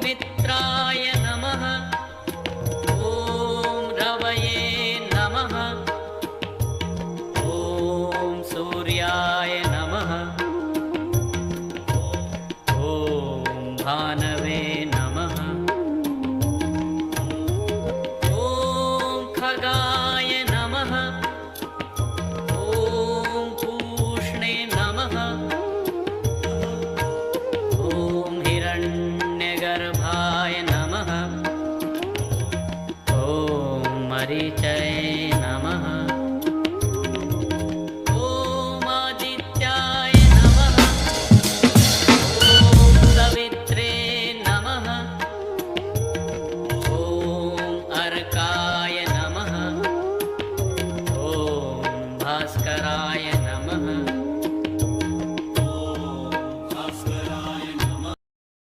मित्राय नमः। ॐ रवये नमः। ॐ सूर्याय नमः। ॐ भानवे नमः। ॐ खगाय नमः। ॐ पूष्णे नमः। ॐ हिरण्यगर्भाय नमः। ॐ मरीचय